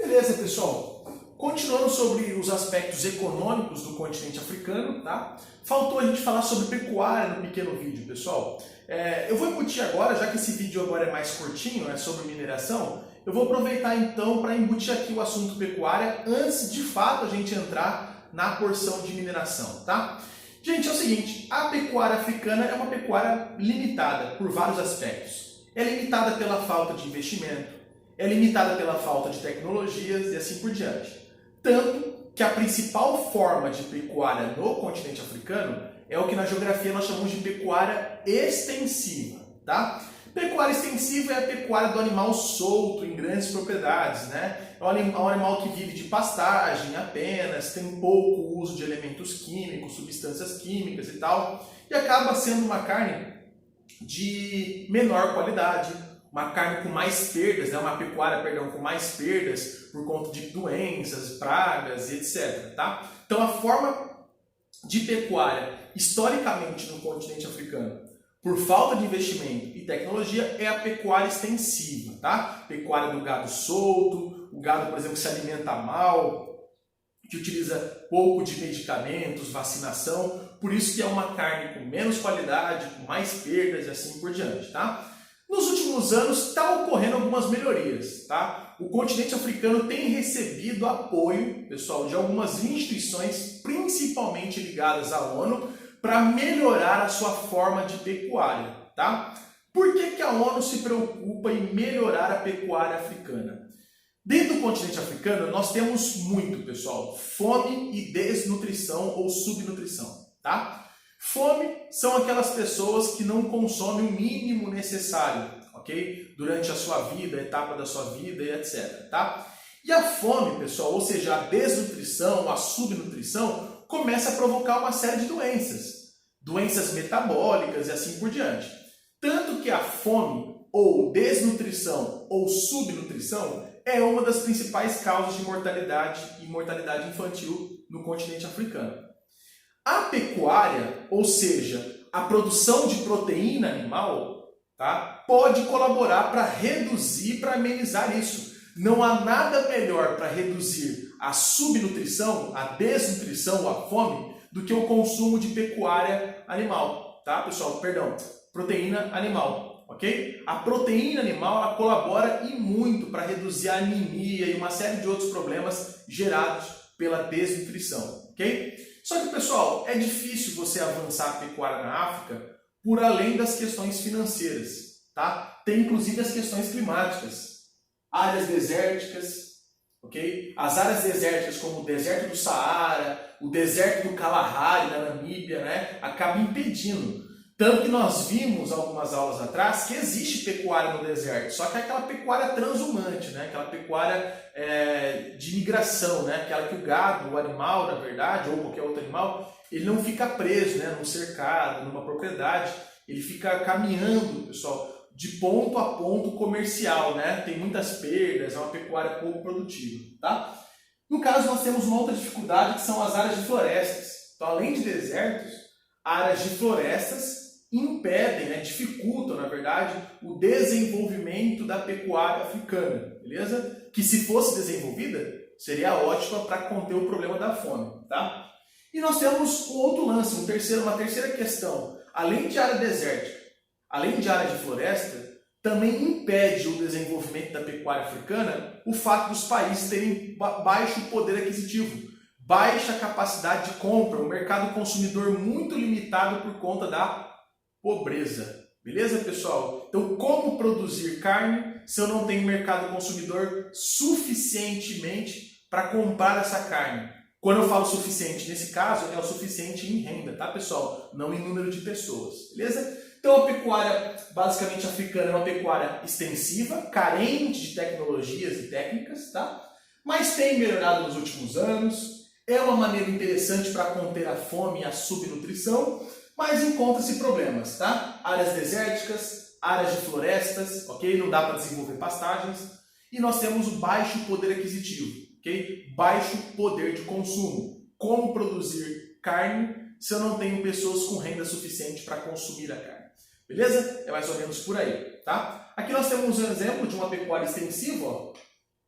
Beleza, pessoal. Continuando sobre os aspectos econômicos do continente africano, tá? Faltou a gente falar sobre pecuária no pequeno vídeo, pessoal. Eu vou embutir agora, já que esse vídeo agora é mais curtinho, é sobre mineração, eu vou aproveitar então para embutir aqui o assunto pecuária antes de fato a gente entrar na porção de mineração, tá? Gente, é o seguinte, a pecuária africana é uma pecuária limitada por vários aspectos. É limitada pela falta de investimento, é limitada pela falta de tecnologias e assim por diante. Tanto que a principal forma de pecuária no continente africano é o que na geografia nós chamamos de pecuária extensiva, tá? Pecuária extensiva é a pecuária do animal solto em grandes propriedades, né? É um animal que vive de pastagem apenas, tem pouco uso de elementos químicos, substâncias químicas e tal, e acaba sendo uma carne de menor qualidade, uma carne com mais perdas, né? Uma pecuária, perdão, com mais perdas por conta de doenças, pragas e etc. Tá? Então a forma de pecuária, historicamente no continente africano, por falta de investimento e tecnologia, é a pecuária extensiva, tá? Pecuária do gado solto, o gado, por exemplo, que se alimenta mal, que utiliza pouco de medicamentos, vacinação, por isso que é uma carne com menos qualidade, com mais perdas e assim por diante, tá? Nos últimos anos está ocorrendo algumas melhorias, tá? O continente africano tem recebido apoio, pessoal, de algumas instituições, principalmente ligadas à ONU, para melhorar a sua forma de pecuária, tá? Por que a ONU se preocupa em melhorar a pecuária africana? Dentro do continente africano, nós temos muito, pessoal, fome e desnutrição ou subnutrição, tá? Fome são aquelas pessoas que não consomem o mínimo necessário, ok? Durante a sua vida, a etapa da sua vida e etc, tá? E a fome, pessoal, ou seja, a desnutrição, a subnutrição, começa a provocar uma série de doenças. Doenças metabólicas e assim por diante. Tanto que a fome, ou desnutrição, ou subnutrição, é uma das principais causas de mortalidade e mortalidade infantil no continente africano. A pecuária, ou seja, a produção de proteína animal, tá, pode colaborar para reduzir, para amenizar isso. Não há nada melhor para reduzir a subnutrição, a desnutrição, a fome, do que o consumo de pecuária animal, tá, pessoal? Perdão, proteína animal, ok? A proteína animal ela colabora e muito para reduzir a anemia e uma série de outros problemas gerados pela desnutrição, ok? Só que, pessoal, é difícil você avançar a pecuária na África por além das questões financeiras, tá? Tem inclusive as questões climáticas, áreas desérticas, ok? As áreas desérticas como o deserto do Saara, o deserto do Kalahari na Namíbia, né? Acabam impedindo. Tanto que nós vimos algumas aulas atrás que existe pecuária no deserto, só que é aquela pecuária transhumante, né? Aquela pecuária de migração, né? Aquela que o gado, o animal, na verdade, ou qualquer outro animal, ele não fica preso, né? Num cercado, numa propriedade, ele fica caminhando, pessoal, de ponto a ponto comercial, né? Tem muitas perdas, é uma pecuária pouco produtiva, tá? No caso, nós temos uma outra dificuldade que são as áreas de florestas. Então, além de desertos, áreas de florestas impedem, né, dificultam, na verdade, o desenvolvimento da pecuária africana, beleza? Que se fosse desenvolvida, seria ótima para conter o problema da fome, tá? E nós temos um outro lance, uma terceira questão. Além de área desértica, além de área de floresta, também impede o desenvolvimento da pecuária africana o fato dos países terem baixo poder aquisitivo, baixa capacidade de compra, um mercado consumidor muito limitado por conta da pobreza. Beleza, pessoal? Então, como produzir carne se eu não tenho mercado consumidor suficientemente para comprar essa carne? Quando eu falo suficiente, nesse caso, é o suficiente em renda, tá, pessoal? Não em número de pessoas, beleza? Então, a pecuária, basicamente, africana é uma pecuária extensiva, carente de tecnologias e técnicas, tá? Mas tem melhorado nos últimos anos. É uma maneira interessante para conter a fome e a subnutrição, mas encontra-se problemas, tá? Áreas desérticas, áreas de florestas, ok? Não dá para desenvolver pastagens. E nós temos o baixo poder aquisitivo, ok? Baixo poder de consumo. Como produzir carne se eu não tenho pessoas com renda suficiente para consumir a carne? Beleza? É mais ou menos por aí, tá? Aqui nós temos um exemplo de uma pecuária extensiva, ó.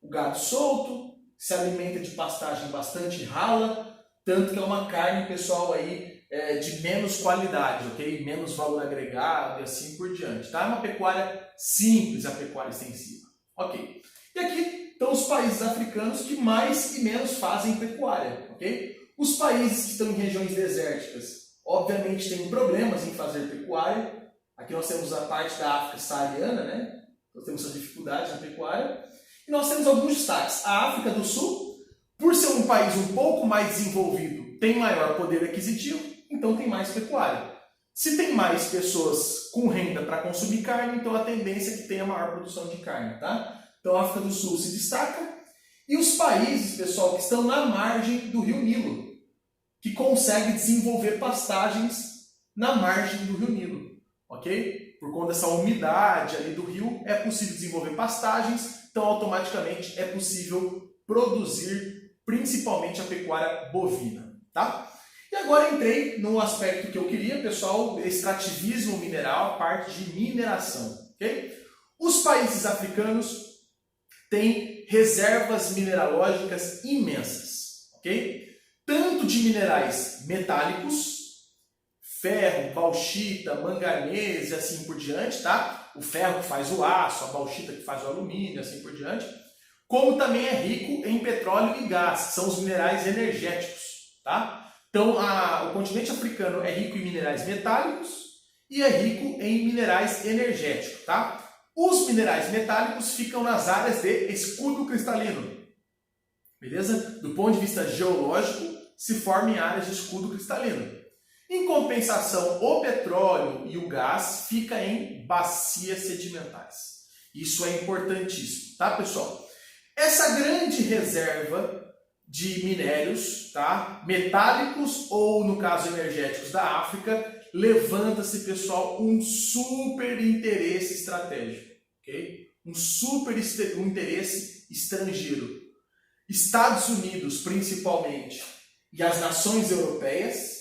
o gado solto, se alimenta de pastagem bastante rala, tanto que é uma carne, pessoal, aí de menos qualidade, ok? Menos valor agregado e assim por diante, tá? É uma pecuária simples, a pecuária extensiva, ok? E aqui estão os países africanos que mais e menos fazem pecuária, ok? Os países que estão em regiões desérticas, obviamente, têm problemas em fazer pecuária. Aqui nós temos a parte da África saariana, né? Nós temos essa dificuldade na pecuária. E nós temos alguns destaques. A África do Sul, por ser um país um pouco mais desenvolvido, tem maior poder aquisitivo, então tem mais pecuária. Se tem mais pessoas com renda para consumir carne, então a tendência é que tenha maior produção de carne, tá? Então a África do Sul se destaca. E os países, pessoal, que estão na margem do Rio Nilo, que conseguem desenvolver pastagens na margem do Rio Nilo, ok? Por conta dessa umidade ali do rio, é possível desenvolver pastagens, então automaticamente é possível produzir principalmente a pecuária bovina, tá? E agora entrei no aspecto que eu queria, pessoal, extrativismo mineral, a parte de mineração, ok? Os países africanos têm reservas mineralógicas imensas, ok? Tanto de minerais metálicos, ferro, bauxita, manganês e assim por diante, tá? O ferro que faz o aço, a bauxita que faz o alumínio, assim por diante. Como também é rico em petróleo e gás, que são os minerais energéticos, tá? Então, o continente africano é rico em minerais metálicos e é rico em minerais energéticos, tá? Os minerais metálicos ficam nas áreas de escudo cristalino, beleza? Do ponto de vista geológico, se forma em áreas de escudo cristalino. Em compensação, o petróleo e o gás ficam em bacias sedimentares. Isso é importantíssimo, tá, pessoal? Essa grande reserva de minérios, tá, metálicos ou, no caso, energéticos da África, levanta-se, pessoal, um super interesse estratégico, ok? Um interesse estrangeiro. Estados Unidos, principalmente, e as nações europeias,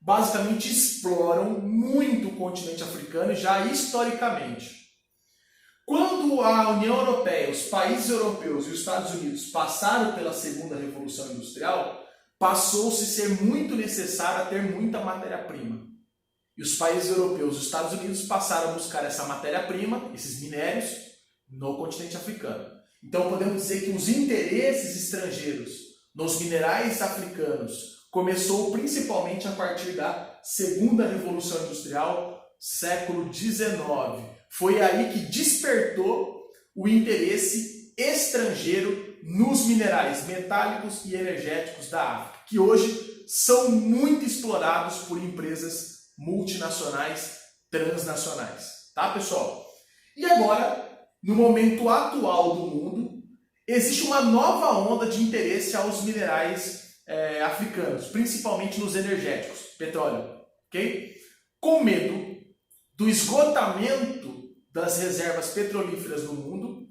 basicamente exploram muito o continente africano já historicamente. Quando a União Europeia, os países europeus e os Estados Unidos passaram pela segunda revolução industrial, passou-se a ser muito necessário ter muita matéria-prima. E os países europeus e os Estados Unidos passaram a buscar essa matéria-prima, esses minérios, no continente africano. Então podemos dizer que os interesses estrangeiros nos minerais africanos começou principalmente a partir da segunda revolução industrial, século XIX. Foi aí que despertou o interesse estrangeiro nos minerais metálicos e energéticos da África, que hoje são muito explorados por empresas multinacionais, transnacionais. Tá, pessoal? E agora, no momento atual do mundo, existe uma nova onda de interesse aos minerais africanos, principalmente nos energéticos, petróleo, ok? Com medo do esgotamento das reservas petrolíferas no mundo,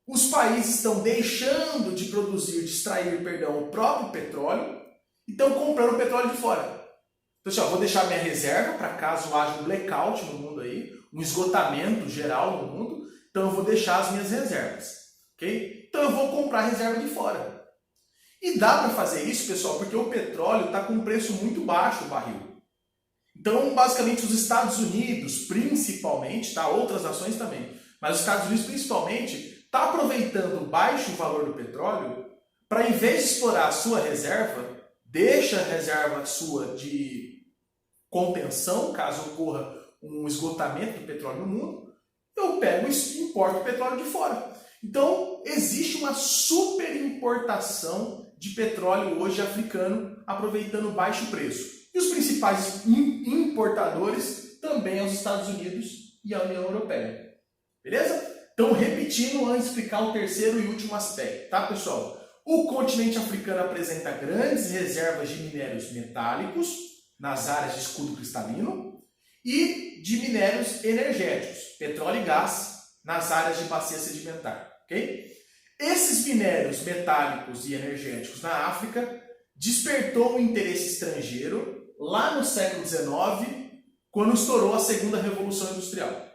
os países estão deixando de produzir, de extrair, perdão, o próprio petróleo e estão comprando petróleo de fora. Pessoal, vou deixar minha reserva para caso haja um blackout no mundo aí, um esgotamento geral no mundo, então eu vou deixar as minhas reservas, ok? Então eu vou comprar reserva de fora. E dá para fazer isso, pessoal, porque o petróleo está com um preço muito baixo, o barril. Então, basicamente, os Estados Unidos, principalmente, tá? Outras nações também, mas os Estados Unidos, principalmente, está aproveitando o baixo valor do petróleo para, em vez de explorar a sua reserva, deixa a reserva sua de contenção, caso ocorra um esgotamento do petróleo no mundo, eu pego e importo o petróleo de fora. Então, existe uma super importação de petróleo hoje africano, aproveitando o baixo preço. E os principais importadores também são os Estados Unidos e a União Europeia. Beleza? Então, repetindo antes de explicar o terceiro e último aspecto, tá, pessoal? O continente africano apresenta grandes reservas de minérios metálicos nas áreas de escudo cristalino e de minérios energéticos, petróleo e gás, nas áreas de bacia sedimentar. Okay? Esses minérios metálicos e energéticos na África despertou um interesse estrangeiro lá no século XIX, quando estourou a segunda revolução industrial.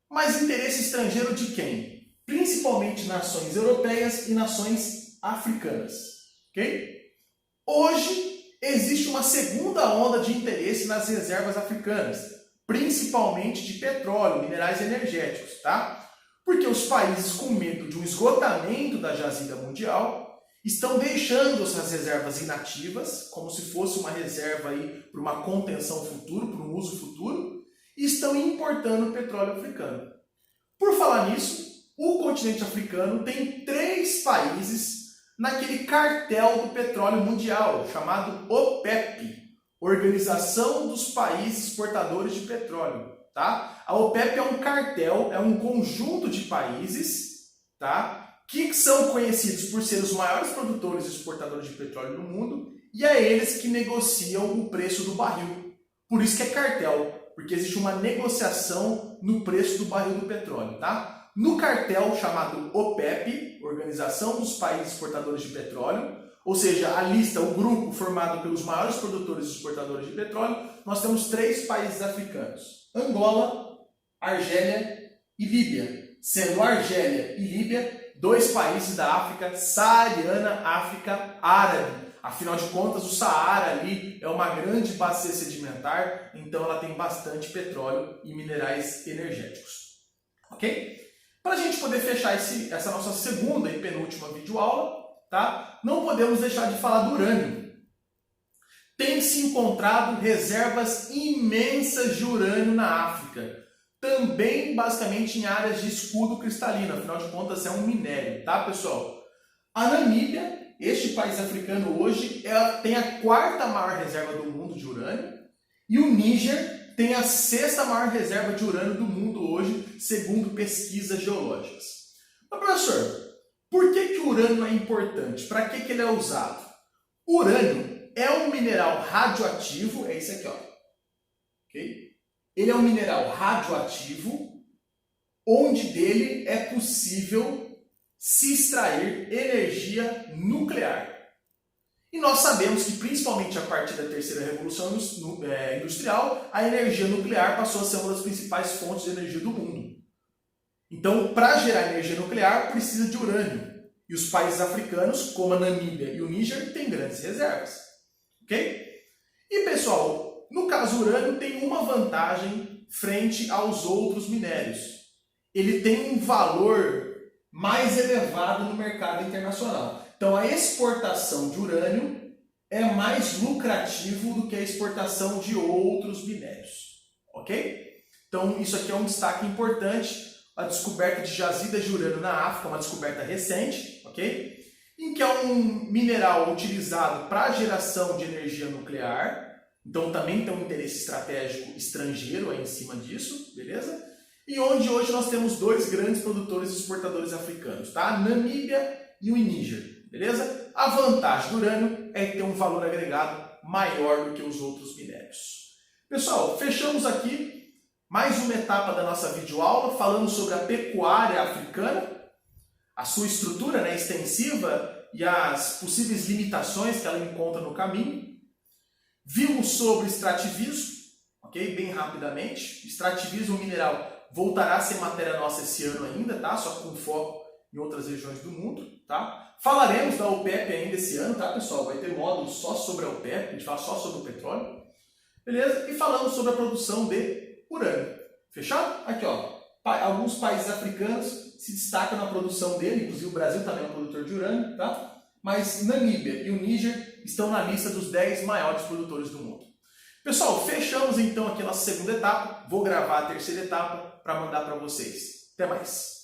Mas interesse estrangeiro de quem? principalmente nações europeias e nações africanas. Ok? Hoje existe uma segunda onda de interesse nas reservas africanas, principalmente de petróleo, minerais energéticos, tá? Porque os países com medo de um esgotamento da jazida mundial estão deixando essas reservas inativas, como se fosse uma reserva aí para uma contenção futura, para um uso futuro, e estão importando petróleo africano. Por falar nisso, o continente africano tem 3 países naquele cartel do petróleo mundial, chamado OPEP, Organização dos Países Exportadores de Petróleo. Tá? A OPEP é um cartel, é um conjunto de países, tá? Que são conhecidos por ser os maiores produtores e exportadores de petróleo do mundo, e é eles que negociam o preço do barril. Por isso que é cartel, porque existe uma negociação no preço do barril do petróleo. Tá? No cartel chamado OPEP, Organização dos Países Exportadores de Petróleo, ou seja, a lista, o grupo formado pelos maiores produtores e exportadores de petróleo, nós temos 3 países africanos: Angola, Argélia e Líbia, sendo Argélia e Líbia 2 países da África saariana, África árabe. Afinal de contas, o Saara ali é uma grande bacia sedimentar, então ela tem bastante petróleo e minerais energéticos. Ok? Para a gente poder fechar essa nossa segunda e penúltima videoaula, tá? Não podemos deixar de falar do urânio. Tem se encontrado reservas imensas de urânio na África. Também, basicamente, em áreas de escudo cristalino. Afinal de contas, é um minério, tá, pessoal? A Namíbia, este país africano hoje, tem a 4ª maior reserva do mundo de urânio. E o Níger tem a 6ª maior reserva de urânio do mundo hoje, segundo pesquisas geológicas. Mas, professor, por que o urânio é importante? Para que ele é usado? O urânio é um mineral radioativo, é esse aqui, ó. Ok? Ele é um mineral radioativo, onde dele é possível se extrair energia nuclear. E nós sabemos que, principalmente a partir da terceira revolução industrial, a energia nuclear passou a ser uma das principais fontes de energia do mundo. Então, para gerar energia nuclear, precisa de urânio. E os países africanos, como a Namíbia e o Níger, têm grandes reservas. Ok? E, pessoal, no caso, o urânio tem uma vantagem frente aos outros minérios. Ele tem um valor mais elevado no mercado internacional. Então, a exportação de urânio é mais lucrativo do que a exportação de outros minérios. Ok? Então, isso aqui é um destaque importante. A descoberta de jazidas de urânio na África, uma descoberta recente, ok? Em que é um mineral utilizado para a geração de energia nuclear. Então também tem um interesse estratégico estrangeiro aí em cima disso, beleza? E onde hoje nós temos 2 grandes produtores e exportadores africanos, tá? A Namíbia e o Níger, beleza? A vantagem do urânio é ter um valor agregado maior do que os outros minérios. Pessoal, fechamos aqui mais uma etapa da nossa videoaula falando sobre a pecuária africana, a sua estrutura, né, extensiva e as possíveis limitações que ela encontra no caminho. Vimos sobre extrativismo, ok? Bem rapidamente. Extrativismo mineral voltará a ser matéria nossa esse ano ainda, tá? Só com foco em outras regiões do mundo, tá? Falaremos da OPEP ainda esse ano, tá, pessoal? Vai ter módulo só sobre a OPEP, a gente fala só sobre o petróleo, beleza? E falamos sobre a produção de urânio. Fechado? Aqui, ó. Alguns países africanos se destacam na produção dele, inclusive o Brasil também é um produtor de urânio, tá? Mas Namíbia e o Níger estão na lista dos 10 maiores produtores do mundo. Pessoal, fechamos então aqui a nossa segunda etapa. Vou gravar a terceira etapa para mandar para vocês. Até mais!